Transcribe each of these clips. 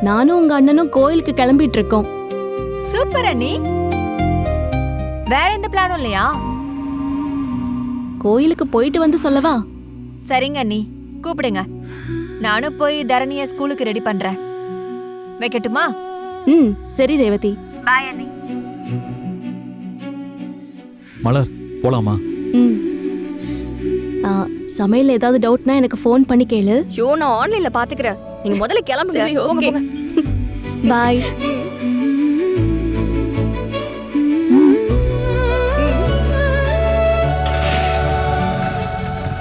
நானும் உங்க அண்ணனும் கோயிலுக்கு கிளம்பிட்டு இருக்கோம். சூப்பர் அண்ணி. வேற எந்த பிளானும் இல்லையா? கோயிலுக்கு போயிட்டு வந்து சொல்லவா? சரிங்க அண்ணி, கூப்பிடுங்க. நானும் போய் தரணிய ஸ்கூலுக்கு ரெடி பண்றேன். வைக்கட்டுமா? சரி ரேவதி. பாய் அண்ணி. மலர் போலாமா? சமையல் ஏதாவது டவுட்னா எனக்கு ஃபோன் பண்ணி கேளு. ஷோ, நான் ஆன்லைன்ல பாத்துக்கிறேன். நீங்க முதல்ல கிளம்புங்க. போங்க போங்க. பாய்.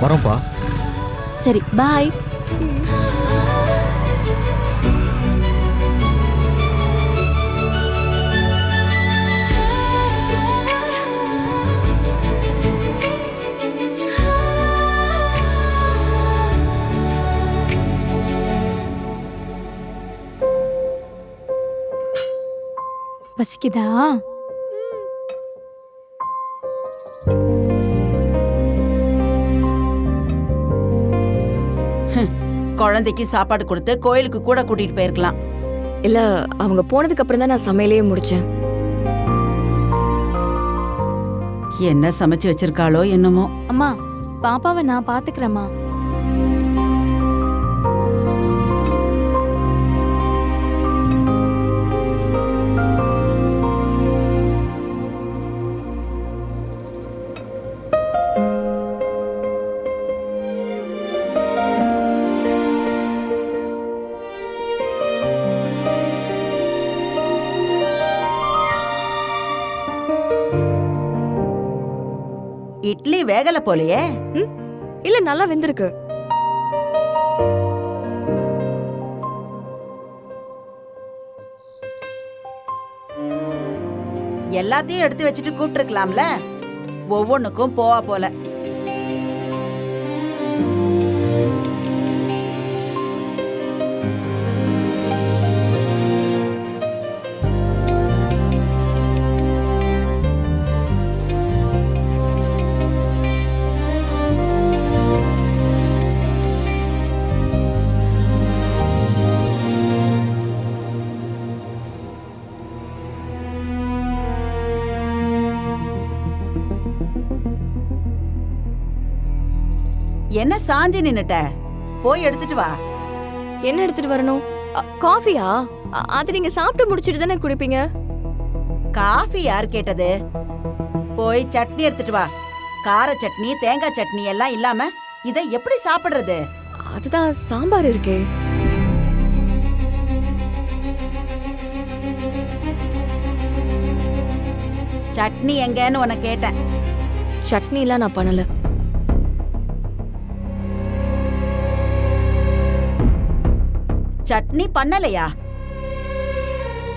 வரோம்ப்பா. சரி பாய். பசிக்குதா? குழந்தைக்கு சாப்பாடு கொடுத்து கோயிலுக்கு கூட கூட்டிட்டு போயிருக்கலாம். இல்ல, அவங்க போனதுக்கு அப்புறம் தான் நான் சமையலையே முடிச்சேன். என்ன சமைச்சு வச்சிருக்காளோ என்னமோ. அம்மா, பாப்பாவை நான் பாத்துக்கிறேம்மா. இட்லி வேகல போலையே. இல்ல, நல்லா வெந்திருக்கு. எல்லாத்தையும் எடுத்து வச்சுட்டு கூப்பிட்டு இருக்கலாம்ல. ஒவ்வொன்னுக்கும் போவா போல. என்ன சாஞ்சி நின்னுட்ட? போய் எடுத்துட்டு வா. என்ன எடுத்துட்டு வரணும்? காஃபியா? அது நீங்க சாப்பிட்டு முடிச்சிட்டு தானே குடிப்பீங்க. காஃபி யார் கேட்டது? போய் சட்னி எடுத்துட்டு வா. கார சட்னி, தேங்காய் சட்னி எல்லாம் இல்லாம இதை எப்படி சாப்பிடுறது? அதுதான் சாம்பார் இருக்கே. சட்னி எங்கன்னு உன்னை கேட்டேன். சட்னி எல்லாம் நான் பண்ணல. சட்னி பண்ணலையா?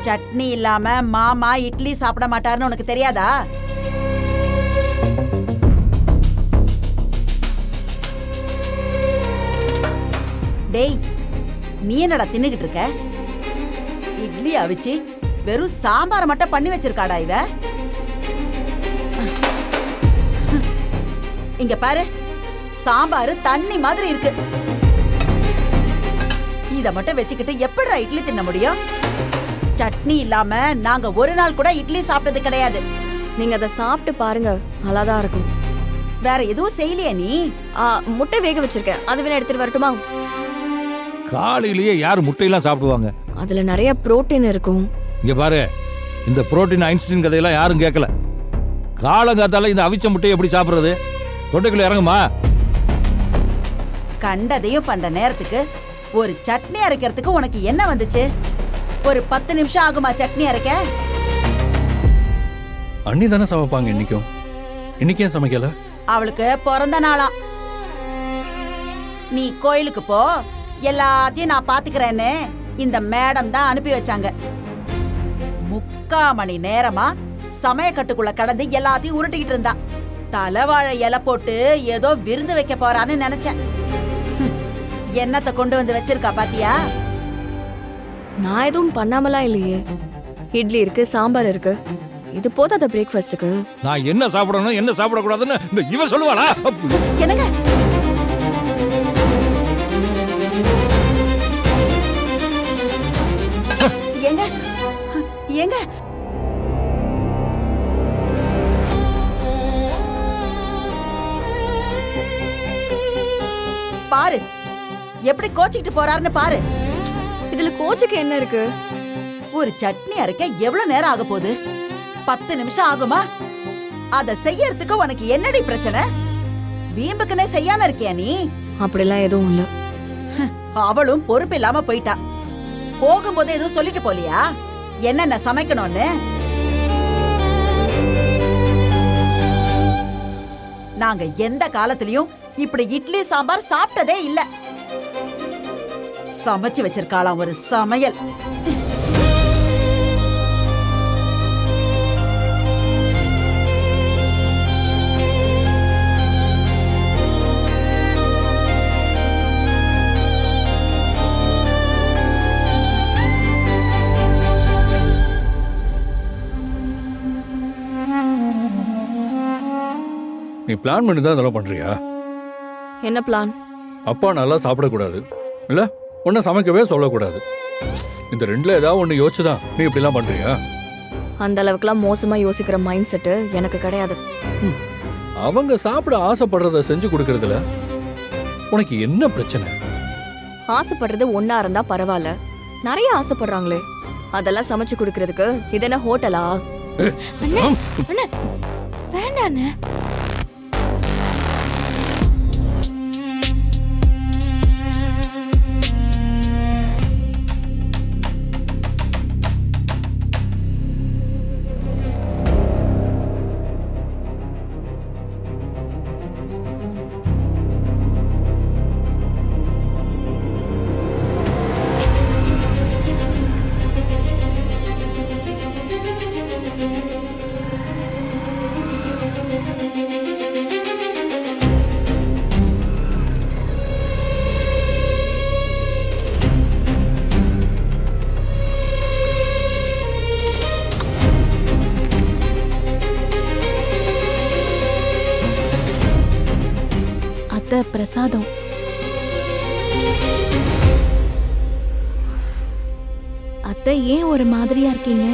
சட்னி இல்லாம மாமா இட்லி சாப்பிட மாட்டாருன்னு உனக்கு தெரியாதா? டேய், நீ என்னடா தின்னுகிட்டு இருக்க? இட்லி அவிச்சு வெறும் சாம்பாரை மட்டும் பண்ணி வச்சிருக்காடா இவ. இங்க பாரு, சாம்பாரு தண்ணி மாதிரி இருக்கு. இத மட்டும் வச்சுக்கிட்டு எப்படிடா இட்லி தின்ன முடியும்? சட்னி இல்லாம நாங்க ஒரு நாள் கூட இட்லி சாப்பிட்டது கிடையாது. நீங்க அதை சாப்பிட்டு பாருங்க, நல்லாதான் இருக்கும். வேற எதுவும் செய்யலையா நீ? முட்டை வேக வச்சிருக்கேன், அது வேணா எடுத்துட்டு வரட்டுமா? காலையிலேயே யாரு முட்டையெல்லாம் சாப்பிடுவாங்க? அதுல நிறைய புரோட்டீன் இருக்கும். இங்க பாரு, இந்த புரோட்டீன் ஐன்ஸ்டீன் கதையெல்லாம் யாரும் கேட்கல. காலங்காத்தால இந்த அவிச்ச முட்டையை எப்படி சாப்பிடுறது? தொண்டைக்குள்ள இறங்குமா? கண்டதையும் பண்ற நேரத்துக்கு ஒரு சட்னி அரைக்கிறதுக்கு உனக்கு என்ன வந்துச்சு? ஒரு 10 நிமிஷம் ஆகுமா சட்னி அரைக்க? அண்ணி தானே சமைப்பாங்க இன்னைக்கும். இன்னைக்கே சமைக்கல? அவளுக்கு பிறந்த நாளாம். நீ கோயிலுக்கு போ, எல்லாத்தையும் நான் பாத்துக்கிறேன்னு இந்த மேடம் தான் அனுப்பி வச்சாங்க. 3/4 மணி நேரமா சமயக்கட்டுக்குள்ள கடந்து எல்லாத்தையும் உருட்டிக்கிட்டு இருந்தா. தலைவாழை இலை போட்டு ஏதோ விருந்து வைக்க போறான்னு நினைச்சேன். என்னத்தை கொண்டு வந்து வச்சிருக்கா பாத்தியா? நான் எதுவும் பண்ணாமலாம் இல்லையே. இட்லி இருக்கு, சாம்பார் இருக்கு. இது போதாத பிரேக்ஃபாஸ்டுக்கு? நான் என்ன சாப்பிடணும் என்ன சாப்பிடக்கூடாதுன்னு இவ சொல்லுவாளா? என்னங்க ஏங்க ஏங்க பாரு எப்படி கோச்சிக்கிட்டு போறாருன்னு பாரு. இதுல கோச்சுக்கு என்ன இருக்கு? ஒரு சட்னி அரைக்க எவ்வளவு நேரம் ஆக போகுது? 10 நிமிஷம் ஆகுமா? அத செய்யறதுக்கு உனக்கு என்னடி பிரச்சனை? வீம்புக்குனே செய்யாம இருக்கியா நீ? அப்படிலாம் எதுவும் இல்ல. அவளும் பொறுப்பு இல்லாம போயிட்டா. போகும்போது எதுவும் சொல்லிட்டு போலியா என்னென்ன சமைக்கணும்னு? நாங்க எந்த காலத்திலயும் இப்படி இட்லி சாம்பார் சாப்பிட்டதே இல்ல. சமைச்சு வச்சிருக்காளாம் ஒரு சமையல். நீ பிளான் பண்ணி தான் இதெல்லாம் பண்றியா? என்ன பிளான்? அப்பா நல்லா சாப்பிடக்கூடாது இல்ல ஒன்ன சமைக்கவே சொல்லக்கூடாது. இந்த ரெண்டுல ஏதாவது ஒண்ணு யோசிச்சுதான் நீ இப்படிலாம் பண்றியா? அந்த அளவுக்குலாம் மோசமா யோசிக்கிற மைண்ட் செட்டு எனக்கு கிடையாது. அவங்க சாப்பிட ஆசைப்படுறத செஞ்சு கொடுக்கறதுல உனக்கு என்ன பிரச்சனை? ஆசைப்படுறது ஒண்ணா இருந்தா பரவாயில்ல, நிறைய ஆசைப்படுறாங்களே, அதெல்லாம் சமைச்சு கொடுக்கறதுக்கு இது என்ன ஹோட்டலா? அண்ணே அண்ணே வேண்டாம் அண்ணே. அத்தை பிரசாதம். அத்தை ஏன் ஒரு மாதிரியா இருக்கீங்க?